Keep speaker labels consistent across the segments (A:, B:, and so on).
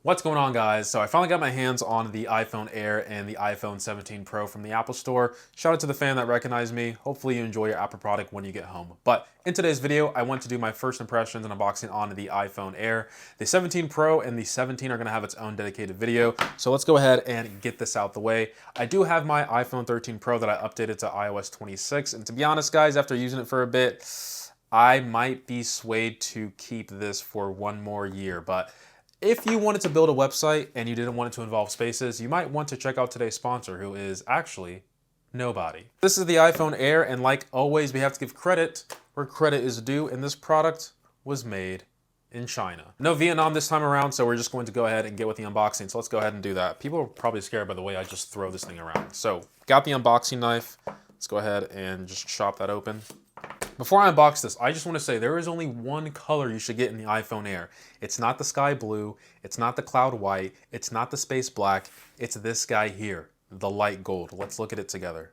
A: What's going on, guys? So I finally got my hands on the iPhone Air and the iPhone 17 Pro from the Apple Store. Shout out to the fan that recognized me. Hopefully you enjoy your Apple product when you get home. But in today's video, I want to do my first impressions and unboxing on the iPhone Air. The 17 Pro and the 17 are going to have its own dedicated video. So let's go ahead and get this out the way. I do have my iPhone 13 Pro that I updated to iOS 26. And to be honest, guys, after using it for a bit, I might be swayed to keep this for one more year. But if you wanted to build a website and you didn't want it to involve spaces, you might want to check out today's sponsor, who is actually nobody. This is the iPhone Air, and like always, we have to give credit where credit is due, and this product was made in China. No Vietnam this time around, so we're just going to go ahead and get with the unboxing. So let's go ahead and do that. People are probably scared by the way I just throw this thing around. So got the unboxing knife. Let's go ahead and just chop that open. Before I unbox this, I just want to say there is only one color you should get in the iPhone Air. It's not the sky blue, it's not the cloud white, it's not the space black, it's this guy here, the light gold. Let's look at it together.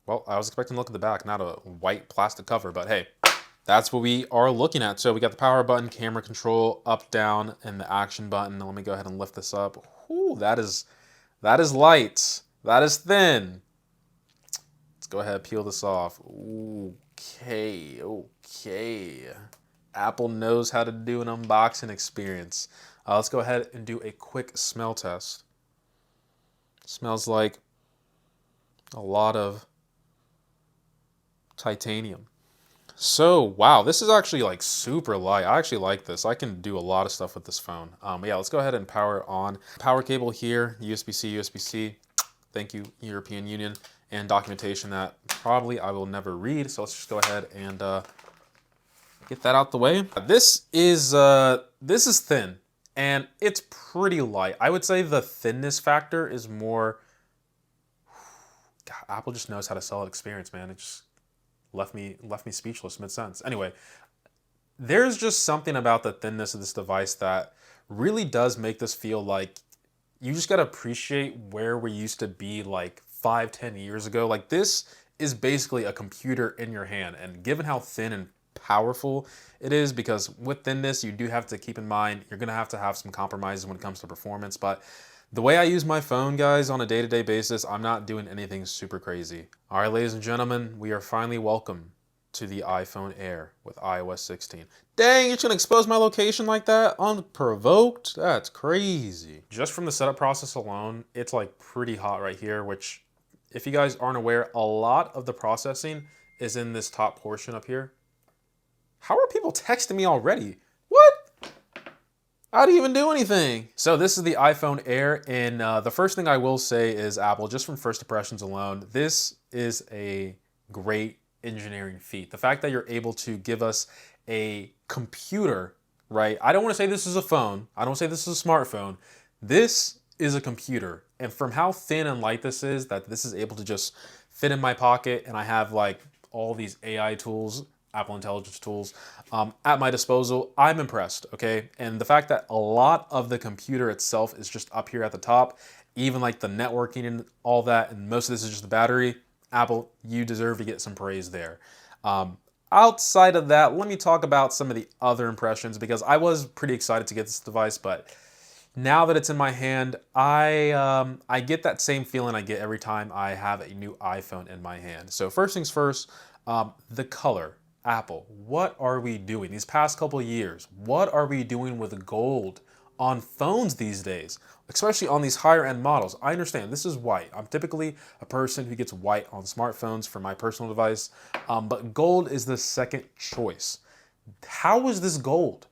A: Well, I was expecting to look at the back, not a white plastic cover, but hey, that's what we are looking at. So we got the power button, camera control, up, down, and the action button. Now let me go ahead and lift this up. Ooh, that is light. That is thin. Go ahead, peel this off. Okay. Apple knows how to do an unboxing experience. Let's go ahead and do a quick smell test. Smells like a lot of titanium. So, wow, this is actually like super light. I actually like this. I can do a lot of stuff with this phone. Yeah, let's go ahead and power it on. Power cable here, USB-C, USB-C. Thank you, European Union. And documentation that probably I will never read. So let's just go ahead and get that out the way. This is thin and it's pretty light. I would say the thinness factor is more. God, Apple just knows how to sell an experience, man. It just left me speechless mid-sentence. Anyway, there's just something about the thinness of this device that really does make this feel like you just gotta appreciate where we used to be like 5-10 years ago. Like, this is basically a computer in your hand, and given how thin and powerful it is, because with thinness you do have to keep in mind you're gonna have to have some compromises when it comes to performance. But the way I use my phone, guys, on a day-to-day basis, I'm not doing anything super crazy. All right, ladies and gentlemen, we are finally welcome to the iPhone Air with iOS 16. Dang, you're gonna expose my location like that unprovoked? That's crazy. Just from the setup process alone, it's like pretty hot right here, which, if you guys aren't aware, a lot of the processing is in this top portion up here. How are people texting me already? What? I didn't even do anything. So this is the iPhone Air, and the first thing I will say is, Apple, just from first impressions alone, this is a great engineering feat. The fact that you're able to give us a computer, right? I don't want to say this is a phone. I don't say this is a smartphone. This is a computer. And from how thin and light this is, that this is able to just fit in my pocket, and I have like all these AI tools, Apple Intelligence tools, at my disposal, I'm impressed, okay? And the fact that a lot of the computer itself is just up here at the top, even like the networking and all that, and most of this is just the battery, Apple, you deserve to get some praise there. Outside of that, let me talk about some of the other impressions, because I was pretty excited to get this device, but now that it's in my hand, I get that same feeling I get every time I have a new iPhone in my hand. So first things first, the color. Apple, what are we doing? These past couple of years, what are we doing with gold on phones these days, especially on these higher end models? I understand this is white. I'm typically a person who gets white on smartphones for my personal device, but gold is the second choice. How is this gold?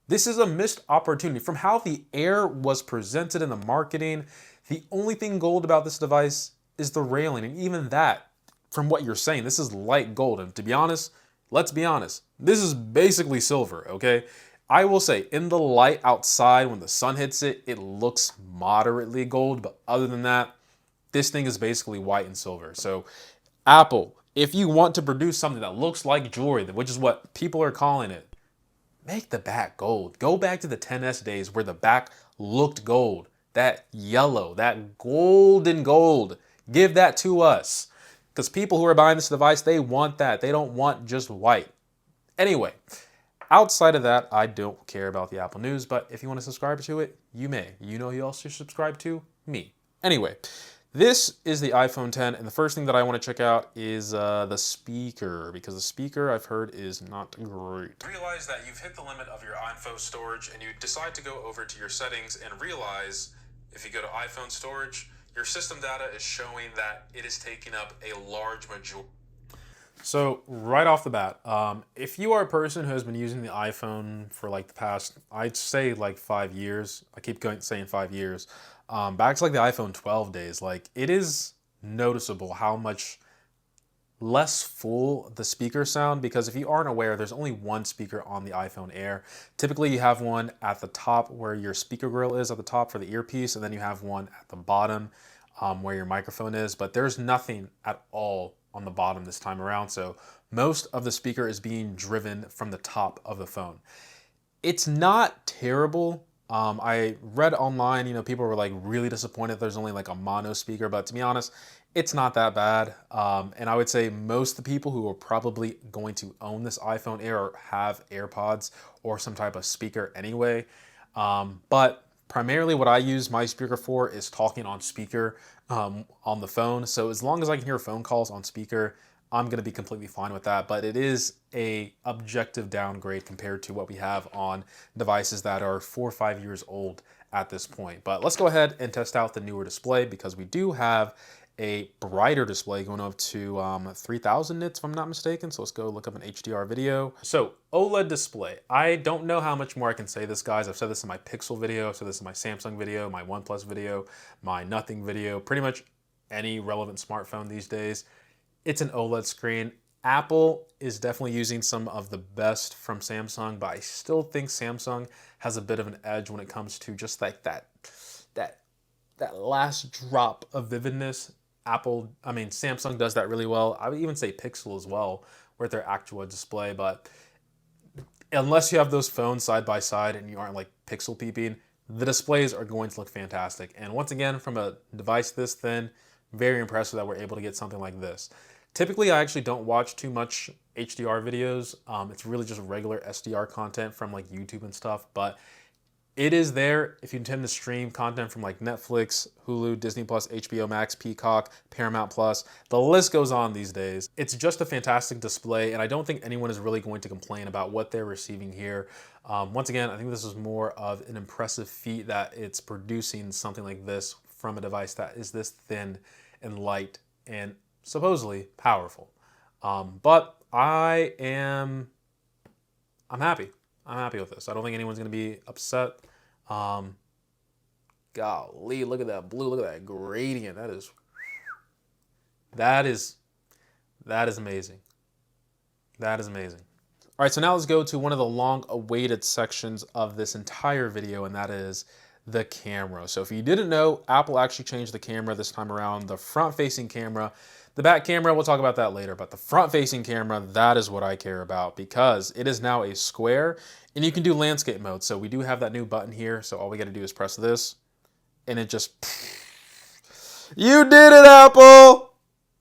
A: This is a missed opportunity. From how the Air was presented in the marketing, the only thing gold about this device is the railing, and even that, from what you're saying, this is light gold. And to be honest, let's be honest, this is basically silver, okay? I will say, in the light outside, when the sun hits it, it looks moderately gold, but other than that, this thing is basically white and silver. So, Apple, if you want to produce something that looks like jewelry, which is what people are calling it, make the back gold. Go back to the 10S days where the back looked gold. That yellow, that golden gold. Give that to us. Because people who are buying this device, they want that. They don't want just white. Anyway, Outside of that, I don't care about the Apple News, but if you want to subscribe to it, you may. You know who else you subscribe to? Me. Anyway, this is the iPhone 10, and the first thing that I want to check out is the speaker, because the speaker I've heard is not great. Realize that you've hit the limit of your iPhone storage, and you decide to go over to your settings and realize if you go to iPhone storage, your system data is showing that it is taking up a large majority. So right off the bat, if you are a person who has been using the iPhone for like the past, I'd say like 5 years, I keep saying 5 years, back to like the iPhone 12 days, like it is noticeable how much less full the speakers sound, because if you aren't aware, there's only one speaker on the iPhone Air. Typically you have one at the top where your speaker grill is at the top for the earpiece, and then you have one at the bottom where your microphone is, but there's nothing at all on the bottom this time around. So most of the speaker is being driven from the top of the phone. It's not terrible. I read online, people were like really disappointed there's only like a mono speaker, but to be honest, it's not that bad. And I would say most of the people who are probably going to own this iPhone Air or have AirPods or some type of speaker anyway. But primarily what I use my speaker for is talking on speaker on the phone. So as long as I can hear phone calls on speaker, I'm going to be completely fine with that. But it is a objective downgrade compared to what we have on devices that are 4 or 5 years old at this point. But let's go ahead and test out the newer display, because we do have a brighter display going up to 3000 nits if I'm not mistaken. So let's go look up an HDR video. So OLED display. I don't know how much more I can say this, guys. I've said this in my Pixel video, I've said this in my Samsung video, my OnePlus video, my Nothing video, pretty much any relevant smartphone these days. It's an OLED screen. Apple is definitely using some of the best from Samsung, but I still think Samsung has a bit of an edge when it comes to just like that last drop of vividness. Samsung does that really well. I would even say Pixel as well, with their actual display. But unless you have those phones side by side and you aren't like pixel peeping, the displays are going to look fantastic. And once again, from a device this thin, very impressive that we're able to get something like this. Typically, I actually don't watch too much HDR videos. It's really just regular SDR content from like YouTube and stuff, but it is there if you intend to stream content from like Netflix, Hulu, Disney Plus, HBO Max, Peacock, Paramount Plus. The list goes on these days. It's just a fantastic display, and I don't think anyone is really going to complain about what they're receiving here. Once again, I think this is more of an impressive feat that it's producing something like this from a device that is this thin and light and supposedly powerful. But I'm happy. I'm happy with this. I don't think anyone's going to be upset. Golly, look at that blue. Look at that gradient. That is amazing. That is amazing. All right, so now let's go to one of the long-awaited sections of this entire video, and that is the camera. So if you didn't know, Apple actually changed the camera this time around. The front-facing camera. The back camera, we'll talk about that later, but the front-facing camera, that is what I care about, because it is now a square, and you can do landscape mode. So we do have that new button here, so all we got to do is press this, and it just... You did it, Apple!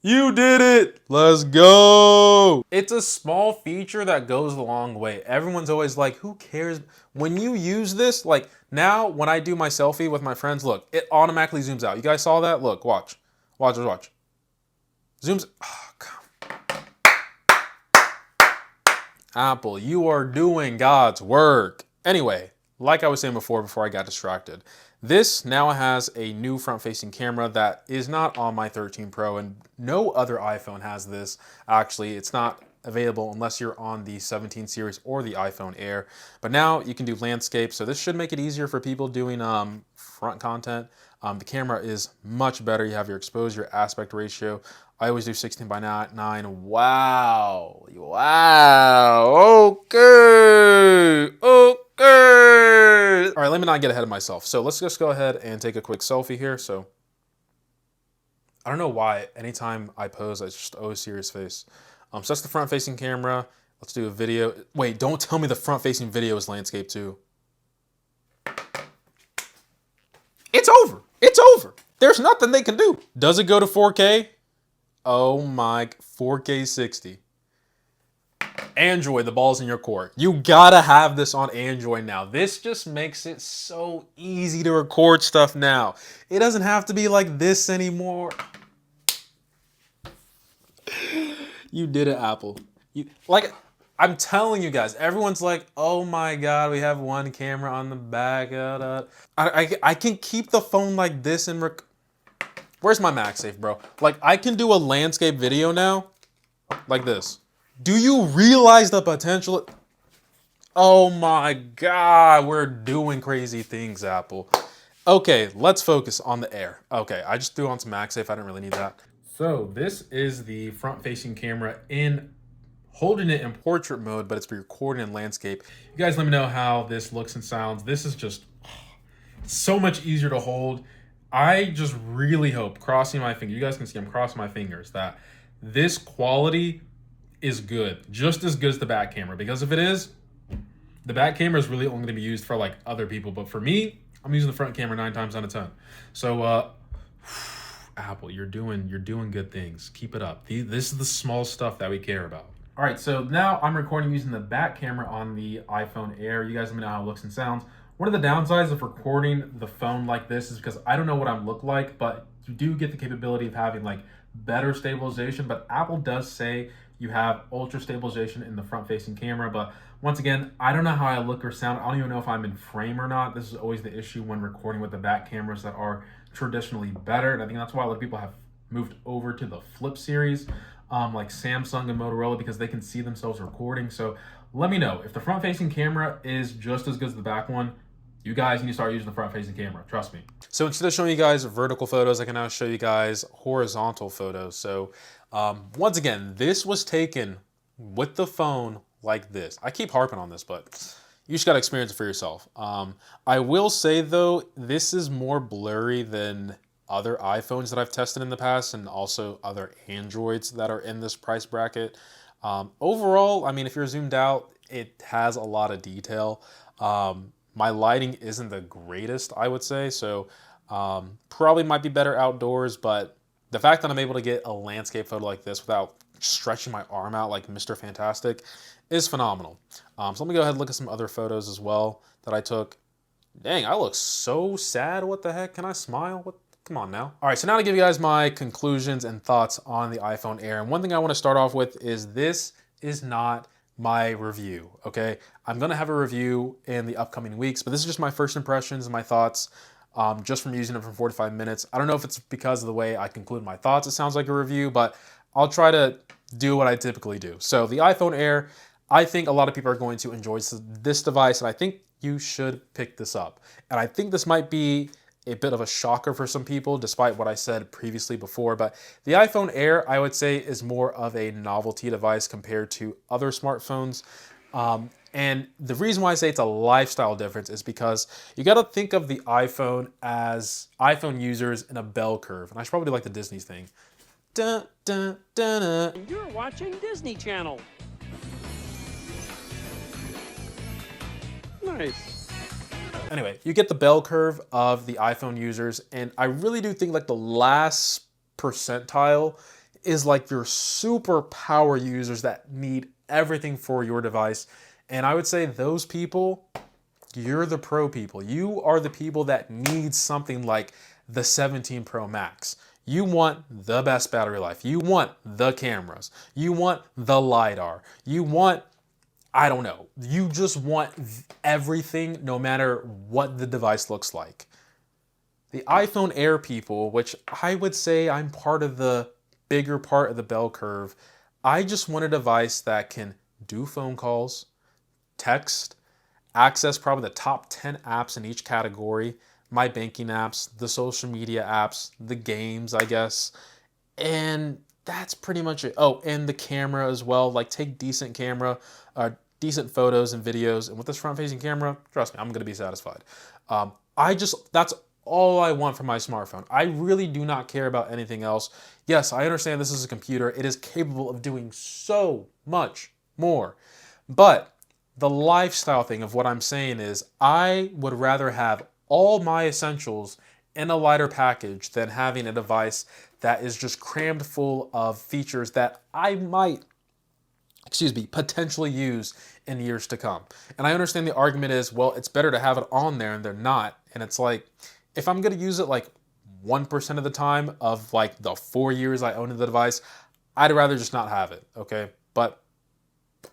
A: You did it! Let's go! It's a small feature that goes a long way. Everyone's always like, who cares? When you use this, like now when I do my selfie with my friends, look, it automatically zooms out. You guys saw that? Look, watch. Watch, watch. Zooms. Oh, come. Apple, you are doing God's work. Anyway, like I was saying before I got distracted, this now has a new front-facing camera that is not on my 13 Pro, and no other iPhone has this. Actually, it's not available unless you're on the 17 series or the iPhone Air. But now you can do landscape, so this should make it easier for people doing front content. The camera is much better. You have your exposure aspect ratio. I always do 16:9. Wow. Wow. Okay. Okay. All right, let me not get ahead of myself. So let's just go ahead and take a quick selfie here. So I don't know why anytime I pose, I just always serious face. So that's the front-facing camera. Let's do a video. Wait, don't tell me the front-facing video is landscape too. It's over. It's over. There's nothing they can do. Does it go to 4K? Oh my, 4K 60. Android, the ball's in your court. You gotta have this on Android now. This just makes it so easy to record stuff now. It doesn't have to be like this anymore. You did it, Apple. I'm telling you guys, everyone's like, oh my God, we have one camera on the back. I can keep the phone like this and where's my MagSafe, bro? Like, I can do a landscape video now like this. Do you realize the potential? Oh my God, we're doing crazy things, Apple. Okay, let's focus on the Air. Okay, I just threw on some MagSafe. I didn't really need that. So this is the front-facing camera holding it in portrait mode, but it's recording in landscape. You guys let me know how this looks and sounds. This is just so much easier to hold. I just really hope, crossing my fingers, you guys can see I'm crossing my fingers, that this quality is good, just as good as the back camera. Because if it is, the back camera is really only going to be used for like other people. But for me, I'm using the front camera 9 times out of 10. So Apple, you're doing good things. Keep it up. This is the small stuff that we care about. All right, so now I'm recording using the back camera on the iPhone Air. You guys let me know how it looks and sounds. One of the downsides of recording the phone like this is because I don't know what I look like, but you do get the capability of having like better stabilization. But Apple does say you have ultra stabilization in the front-facing camera. But once again, I don't know how I look or sound. I don't even know if I'm in frame or not. This is always the issue when recording with the back cameras that are traditionally better. And I think that's why a lot of people have moved over to the Flip series, like Samsung and Motorola, because they can see themselves recording. So let me know if the front-facing camera is just as good as the back one. You guys need to start using the front-facing camera, trust me. So instead of showing you guys vertical photos, I can now show you guys horizontal photos. So once again, this was taken with the phone like this. I keep harping on this, but you just gotta experience it for yourself. I will say though, this is more blurry than other iPhones that I've tested in the past, and also other Androids that are in this price bracket. Overall, I mean, if you're zoomed out, it has a lot of detail. My lighting isn't the greatest, I would say, so probably might be better outdoors, but the fact that I'm able to get a landscape photo like this without stretching my arm out like Mr. Fantastic is phenomenal. So let me go ahead and look at some other photos as well that I took. Dang, I look so sad. What the heck? Can I smile? Come on now. All right, so now to give you guys my conclusions and thoughts on the iPhone Air. And one thing I want to start off with is this is not my review, okay? I'm gonna have a review in the upcoming weeks, but this is just my first impressions and my thoughts just from using it for 45 minutes. I don't know if it's because of the way I conclude my thoughts, it sounds like a review, but I'll try to do what I typically do. So the iPhone Air, I think a lot of people are going to enjoy this device, and I think you should pick this up. And I think this might be a bit of a shocker for some people, despite what I said previously before. But the iPhone Air, I would say, is more of a novelty device compared to other smartphones. And the reason why I say it's a lifestyle difference is because you got to think of the iPhone as iPhone users in a bell curve. And I should probably do like the Disney thing. Dun, dun, dun, dun.
B: You're watching Disney Channel. Nice.
A: Anyway, you get the bell curve of the iPhone users, and I really do think like the last percentile is like your super power users that need everything for your device. And I would say those people, you're the pro people. You are the people that need something like the 17 Pro Max. You want the best battery life. You want the cameras. You want the LiDAR. You want, I don't know, you just want everything no matter what the device looks like. The iPhone Air people, which I would say I'm part of the bigger part of the bell curve, I just want a device that can do phone calls, text, access probably the top 10 apps in each category, my banking apps, the social media apps, the games, I guess, and that's pretty much it. Oh, and the camera as well, like take decent camera, decent photos and videos, and with this front-facing camera, trust me, I'm gonna be satisfied. That's all I want from my smartphone. I really do not care about anything else. Yes, I understand this is a computer. It is capable of doing so much more, but the lifestyle thing of what I'm saying is I would rather have all my essentials in a lighter package than having a device that is just crammed full of features that I might excuse me, potentially use in years to come. And I understand the argument is, well, it's better to have it on there and they're not. And it's like, if I'm gonna use it like 1% of the time of like the 4 years I owned the device, I'd rather just not have it, okay? But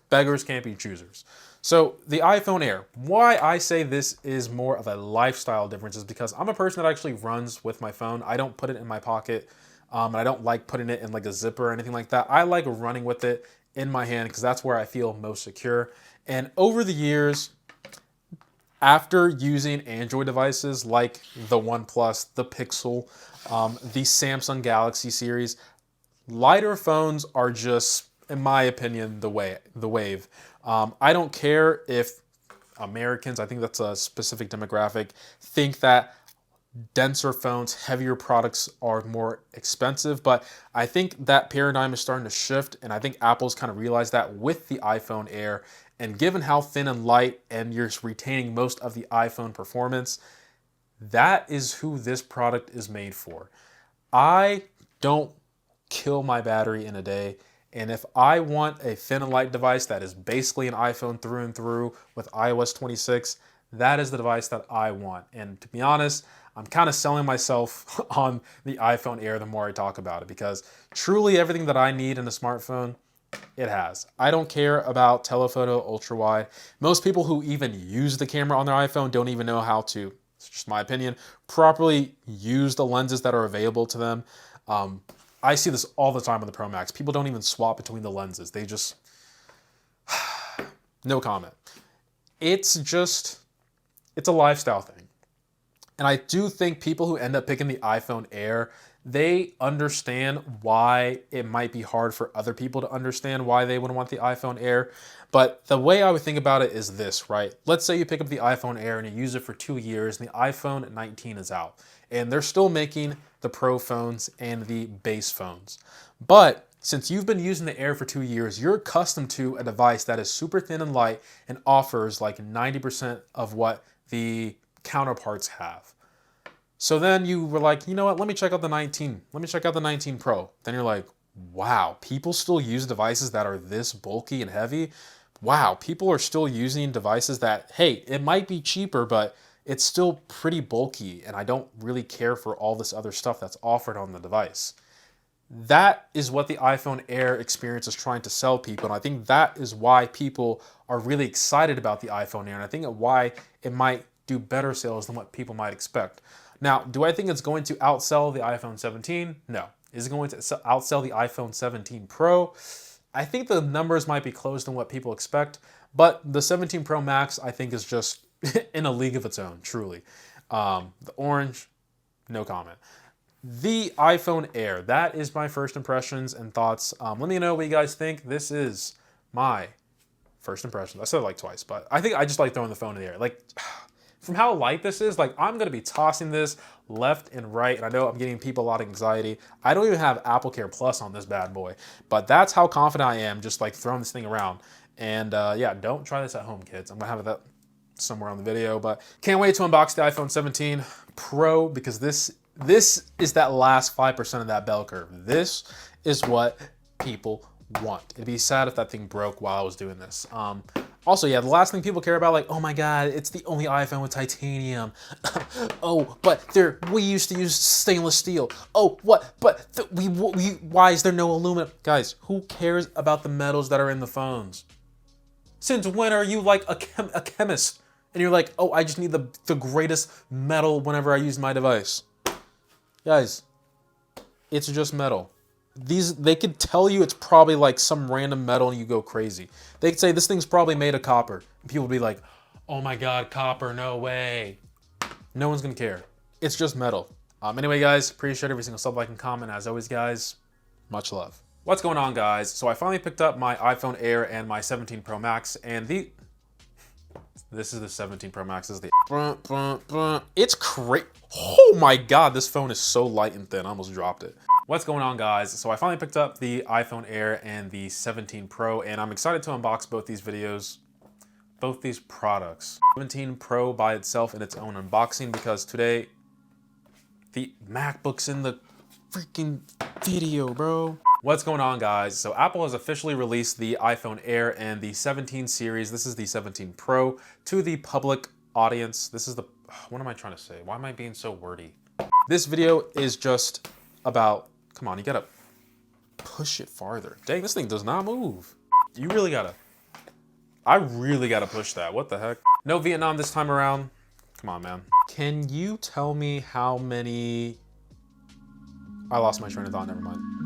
A: beggars can't be choosers. So the iPhone Air, why I say this is more of a lifestyle difference is because I'm a person that actually runs with my phone. I don't put it in my pocket, and I don't like putting it in like a zipper or anything like that. I like running with it in my hand because that's where I feel most secure. And over the years, after using Android devices like the OnePlus, the Pixel, the Samsung Galaxy series, lighter phones are just, in my opinion, the wave. I don't care if Americans, I think that's a specific demographic, think that denser phones, heavier products are more expensive, but I think that paradigm is starting to shift, and I think Apple's kind of realized that with the iPhone Air, and given how thin and light and you're retaining most of the iPhone performance, that is who this product is made for. I don't kill my battery in a day. And if I want a thin and light device that is basically an iPhone through and through with iOS 26, that is the device that I want. And to be honest, I'm kind of selling myself on the iPhone Air the more I talk about it because truly everything that I need in a smartphone, it has. I don't care about telephoto, ultra wide. Most people who even use the camera on their iPhone don't even know how to, it's just my opinion, properly use the lenses that are available to them. I see this all the time on the Pro Max. People don't even swap between the lenses. They just, no comment. It's a lifestyle thing. And I do think people who end up picking the iPhone Air, they understand why it might be hard for other people to understand why they would want the iPhone Air. But the way I would think about it is this, right? Let's say you pick up the iPhone Air and you use it for 2 years and the iPhone 19 is out. And they're still making the Pro phones and the base phones. But since you've been using the Air for 2 years, you're accustomed to a device that is super thin and light and offers like 90% of what the counterparts have. So then you were like, you know what, let me check out the 19. Let me check out the 19 Pro. Then you're like, wow, people still use devices that are this bulky and heavy? Wow, people are still using devices that, hey, it might be cheaper, but it's still pretty bulky, and I don't really care for all this other stuff that's offered on the device. That is what the iPhone Air experience is trying to sell people, and I think that is why people are really excited about the iPhone Air, and I think why it might do better sales than what people might expect. Now, do I think it's going to outsell the iPhone 17? No. Is it going to outsell the iPhone 17 Pro? I think the numbers might be close to what people expect, but the 17 Pro Max I think is just in a league of its own, truly. The orange, no comment. The iPhone Air, that is my first impressions and thoughts. Let me know what you guys think. This is my first impressions. I said it like twice, but I think I just like throwing the phone in the air. Like, from how light this is, like I'm gonna be tossing this left and right, and I know I'm giving people a lot of anxiety. I don't even have Apple Care Plus on this bad boy, but that's how confident I am just like throwing this thing around. And yeah, don't try this at home, kids. I'm gonna have that somewhere on the video, but can't wait to unbox the iPhone 17 Pro because this is that last 5% of that bell curve. This is what people want. It'd be sad if that thing broke while I was doing this. Also, yeah, the last thing people care about, like, oh my God, it's the only iPhone with titanium. Oh, but we used to use stainless steel. Oh, what? But why is there no aluminum? Guys, who cares about the metals that are in the phones? Since when are you like a chemist? And you're like, oh, I just need the greatest metal whenever I use my device. Guys, it's just metal. They could tell you it's probably like some random metal and you go crazy. They could say this thing's probably made of copper. And people would be like, oh my God, copper, no way. No one's gonna care. It's just metal. Anyway, guys, appreciate every single sub, like, and comment. As always, guys, much love. What's going on, guys? So I finally picked up my iPhone Air and my 17 Pro Max, and this is the 17 Pro Max. This is the it's great. Oh my God, this phone is so light and thin. I almost dropped it. What's going on, guys? So I finally picked up the iPhone Air and the 17 Pro, and I'm excited to unbox both these products. 17 Pro by itself in its own unboxing because today the MacBook's in the freaking video, bro. What's going on, guys? So Apple has officially released the iPhone Air and the 17 series. This is the 17 Pro to the public audience. This is the, what am I trying to say? Why am I being so wordy? This video is just about, come on, you gotta push it farther. Dang, this thing does not move. You really gotta, I really gotta push that. What the heck? No Vietnam this time around. Come on, man. Can you tell me how many, I lost my train of thought, never mind.